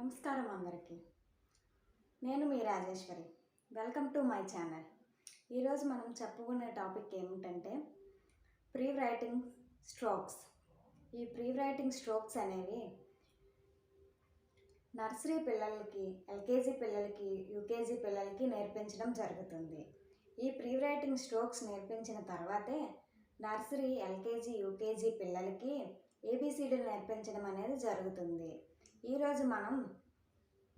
నమస్కారం అందరికీ. నేను మీ Rajeshwari. Welcome to my channel. ఈరోజు మనం చెప్పుకునే టాపిక్ ఏమిటంటే ప్రీ రైటింగ్ స్ట్రోక్స్. ఈ ప్రీ రైటింగ్ స్ట్రోక్స్ అనేవి నర్సరీ పిల్లలకి, ఎల్కేజీ పిల్లలకి, యూకేజీ పిల్లలకి నేర్పించడం జరుగుతుంది. ఈ ప్రీ రైటింగ్ స్ట్రోక్స్ నేర్పించిన తర్వాతే నర్సరీ, ఎల్కేజీ, యూకేజీ పిల్లలకి ఏబిసిడీలు నేర్పించడం అనేది జరుగుతుంది. ఈరోజు మనం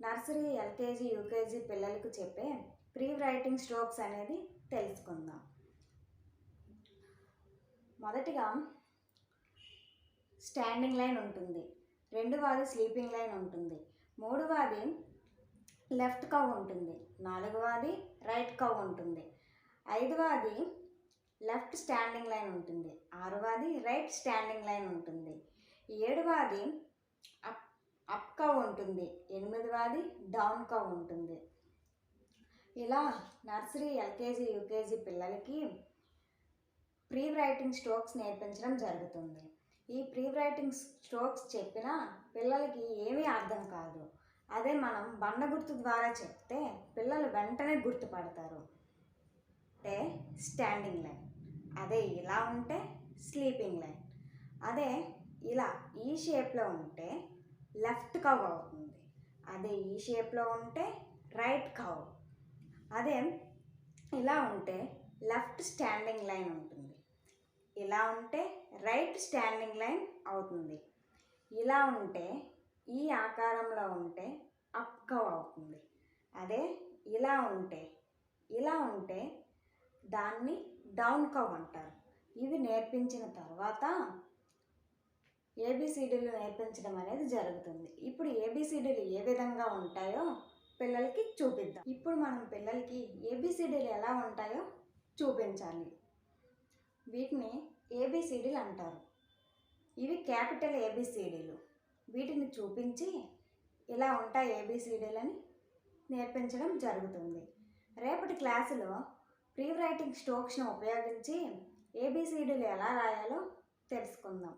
నర్సరీ, ఎల్కేజీ, యూకేజీ పిల్లలకు చెప్పే ప్రీ రైటింగ్ స్ట్రోక్స్ అనేది తెలుసుకుందాం. మొదటిగా స్టాండింగ్ లైన్ ఉంటుంది, రెండవది స్లీపింగ్ లైన్ ఉంటుంది, మూడవది లెఫ్ట్ కవ్ ఉంటుంది, నాలుగవది రైట్ కవ్ ఉంటుంది, ఐదవది లెఫ్ట్ స్టాండింగ్ లైన్ ఉంటుంది, ఆరవది రైట్ స్టాండింగ్ లైన్ ఉంటుంది, ఏడవది అప్ కవ్ ఉంటుంది, ఎనిమిదవది డౌన్ కవ్ ఉంటుంది. ఇలా నర్సరీ, ఎల్కేజీ, యూకేజీ పిల్లలకి ప్రీ రైటింగ్ స్ట్రోక్స్ నేర్పించడం జరుగుతుంది. ఈ ప్రీ రైటింగ్ స్ట్రోక్స్ చెప్పినా పిల్లలకి ఏమీ అర్థం కాదు. అదే మనం బండ గుర్తు ద్వారా చెప్తే పిల్లలు వెంటనే గుర్తుపడతారు. అంటే స్టాండింగ్ లైన్, అదే ఇలా ఉంటే స్లీపింగ్ లైన్, అదే ఇలా ఈ షేప్లో ఉంటే లెఫ్ట్ కవ్ అవుతుంది, అదే ఈ షేప్లో ఉంటే రైట్ కవ్, అదే ఇలా ఉంటే లెఫ్ట్ స్టాండింగ్ లైన్ ఉంటుంది, ఇలా ఉంటే రైట్ స్టాండింగ్ లైన్ అవుతుంది, ఇలా ఉంటే ఈ ఆకారంలో ఉంటే అప్ కవ్ అవుతుంది, అదే ఇలా ఉంటే దాన్ని డౌన్ కవ్ అంటారు. ఇవి నేర్పించిన తర్వాత ఏబిసిడీలు నేర్పించడం అనేది జరుగుతుంది. ఇప్పుడు ఏబిసిడీలు ఏ విధంగా ఉంటాయో పిల్లలకి చూపిద్దాం. ఇప్పుడు మనం పిల్లలకి ఏబిసిడీలు ఎలా ఉంటాయో చూపించాలి. వీటిని ఏబిసిడీలు అంటారు. ఇవి క్యాపిటల్ ఏబిసిడీలు. వీటిని చూపించి ఇలా ఉంటాయి ఏబిసిడీలు అని నేర్పించడం జరుగుతుంది. రేపటి క్లాసులో ప్రీ రైటింగ్ స్ట్రోక్స్ను ఉపయోగించి ఏబిసిడీలు ఎలా రాయాలో తెలుసుకుందాం.